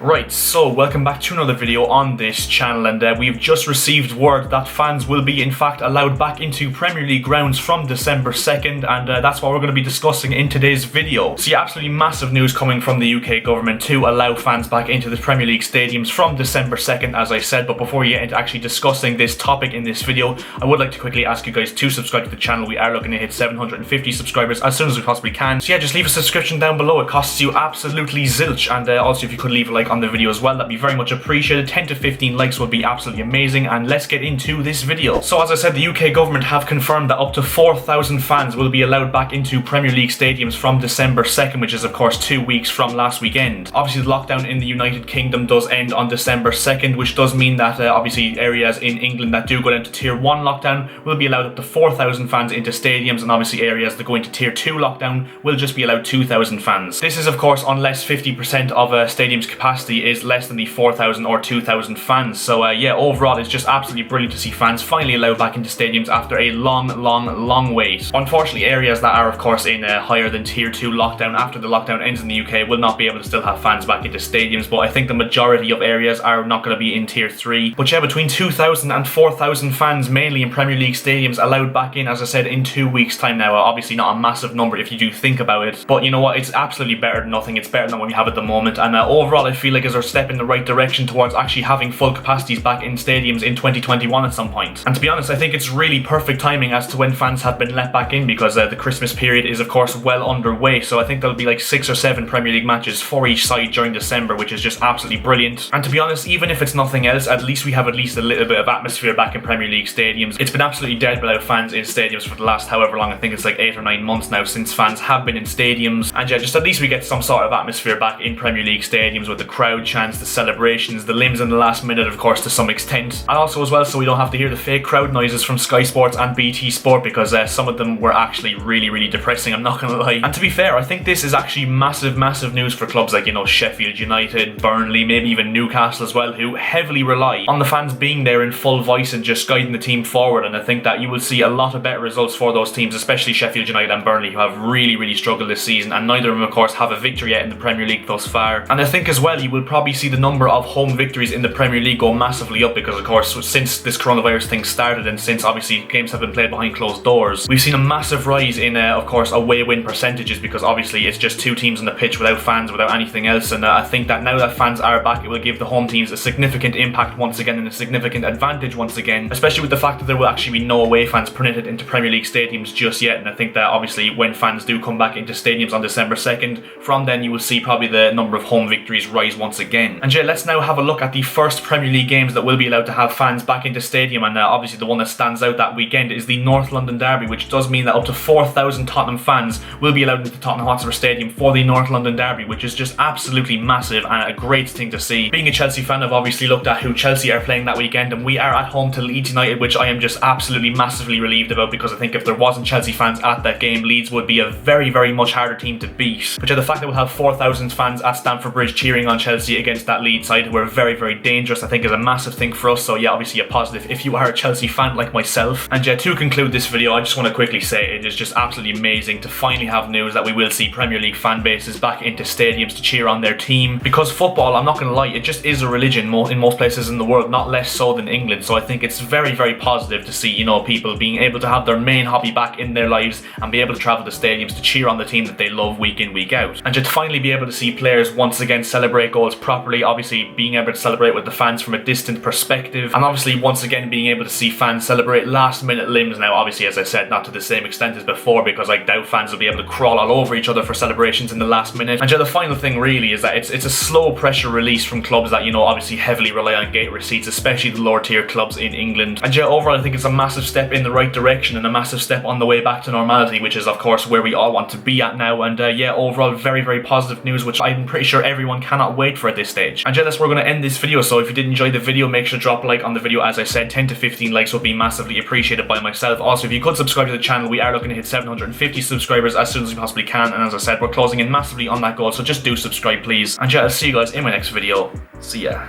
Right, so welcome back to another video on this channel, and we've just received word that fans will be in fact allowed back into Premier League grounds from December 2nd, and that's what we're going to be discussing in today's video. So yeah, absolutely massive news coming from the UK government to allow fans back into the Premier League stadiums from December 2nd, as I said. But before we get into actually discussing this topic in this video, I would like to quickly ask you guys to subscribe to the channel. We are looking to hit 750 subscribers as soon as we possibly can. So yeah, just leave a subscription down below. It costs you absolutely zilch, and also if you could leave a like on the video as well, that'd be very much appreciated. 10 to 15 likes would be absolutely amazing, and let's get into this video. So as I said, the UK government have confirmed that up to 4,000 fans will be allowed back into Premier League stadiums from December 2nd, which is of course 2 weeks from last weekend. Obviously the lockdown in the United Kingdom does end on December 2nd, which does mean that obviously areas in England that do go down to tier 1 lockdown will be allowed up to 4,000 fans into stadiums, and obviously areas that go into tier 2 lockdown will just be allowed 2,000 fans. This is of course unless 50% of a stadium's capacity is less than the 4,000 or 2,000 fans. So yeah, overall it's just absolutely brilliant to see fans finally allowed back into stadiums after a long wait. Unfortunately, areas that are of course in higher than tier 2 lockdown after the lockdown ends in the UK will not be able to still have fans back into stadiums, but I think the majority of areas are not going to be in tier 3. But yeah, between 2,000 and 4,000 fans mainly in Premier League stadiums allowed back in, as I said, in 2 weeks time now. Obviously not a massive number if you do think about it, but you know what, it's absolutely better than nothing. It's better than what we have at the moment, and overall I feel like it's our step in the right direction towards actually having full capacities back in stadiums in 2021 at some point. And to be honest, I think it's really perfect timing as to when fans have been let back in, because the Christmas period is of course well underway, so I think there'll be like 6 or 7 Premier League matches for each side during December, which is just absolutely brilliant. And to be honest, even if it's nothing else, at least we have at least a little bit of atmosphere back in Premier League stadiums. It's been absolutely dead without fans in stadiums for the last however long. I think it's like 8 or 9 months now since fans have been in stadiums, and yeah, just at least we get some sort of atmosphere back in Premier League stadiums with the crowd chants, the celebrations, the limbs in the last minute of course to some extent, and also as well so we don't have to hear the fake crowd noises from Sky Sports and BT Sport, because some of them were actually really depressing, I'm not gonna lie. And to be fair, I think this is actually massive news for clubs like, you know, Sheffield United, Burnley, maybe even Newcastle as well, who heavily rely on the fans being there in full voice and just guiding the team forward. And I think that you will see a lot of better results for those teams, especially Sheffield United and Burnley, who have really struggled this season, and neither of them of course have a victory yet in the Premier League thus far. And I think as well you will probably see the number of home victories in the Premier League go massively up, because of course since this coronavirus thing started, and since obviously games have been played behind closed doors, we've seen a massive rise in of course away win percentages, because obviously it's just 2 teams on the pitch without fans, without anything else. And I think that now that fans are back, it will give the home teams a significant impact once again, and a significant advantage once again, especially with the fact that there will actually be no away fans permitted into Premier League stadiums just yet. And I think that obviously when fans do come back into stadiums on December 2nd, from then you will see probably the number of home victories rise once again. And yeah, let's now have a look at the first Premier League games that will be allowed to have fans back into stadium, and obviously the one that stands out that weekend is the North London Derby, which does mean that up to 4,000 Tottenham fans will be allowed into Tottenham Hotspur Stadium for the North London Derby, which is just absolutely massive and a great thing to see. Being a Chelsea fan, I've obviously looked at who Chelsea are playing that weekend, and we are at home to Leeds United, which I am just absolutely massively relieved about, because I think if there wasn't Chelsea fans at that game, Leeds would be a very much harder team to beat. But yeah, the fact that we'll have 4,000 fans at Stamford Bridge cheering on Chelsea against that Leeds side, who are very dangerous, I think is a massive thing for us. So yeah, obviously a positive if you are a Chelsea fan like myself. And yeah, to conclude this video, I just want to quickly say it is just absolutely amazing to finally have news that we will see Premier League fan bases back into stadiums to cheer on their team, because football, I'm not going to lie, it just is a religion in most places in the world, not less so than England. So I think it's very positive to see, you know, people being able to have their main hobby back in their lives and be able to travel to stadiums to cheer on the team that they love week in week out, and just finally be able to see players once again celebrate goals properly, obviously being able to celebrate with the fans from a distant perspective, and obviously once again being able to see fans celebrate last minute limbs. Now obviously, as I said, not to the same extent as before, because I doubt fans will be able to crawl all over each other for celebrations in the last minute. And yeah, the final thing really is that it's a slow pressure release from clubs that, you know, obviously heavily rely on gate receipts, especially the lower tier clubs in England. And yeah, overall I think it's a massive step in the right direction, and a massive step on the way back to normality, which is of course where we all want to be at now. And yeah, overall very positive news, which I'm pretty sure everyone cannot wait for at this stage. And yeah, that's where we're going to end this video. So if you did enjoy the video, make sure to drop a like on the video. As I said, 10 to 15 likes would be massively appreciated by myself. Also, if you could subscribe to the channel, we are looking to hit 750 subscribers as soon as we possibly can, and as I said, we're closing in massively on that goal, so just do subscribe please. And yeah, I'll see you guys in my next video. See ya.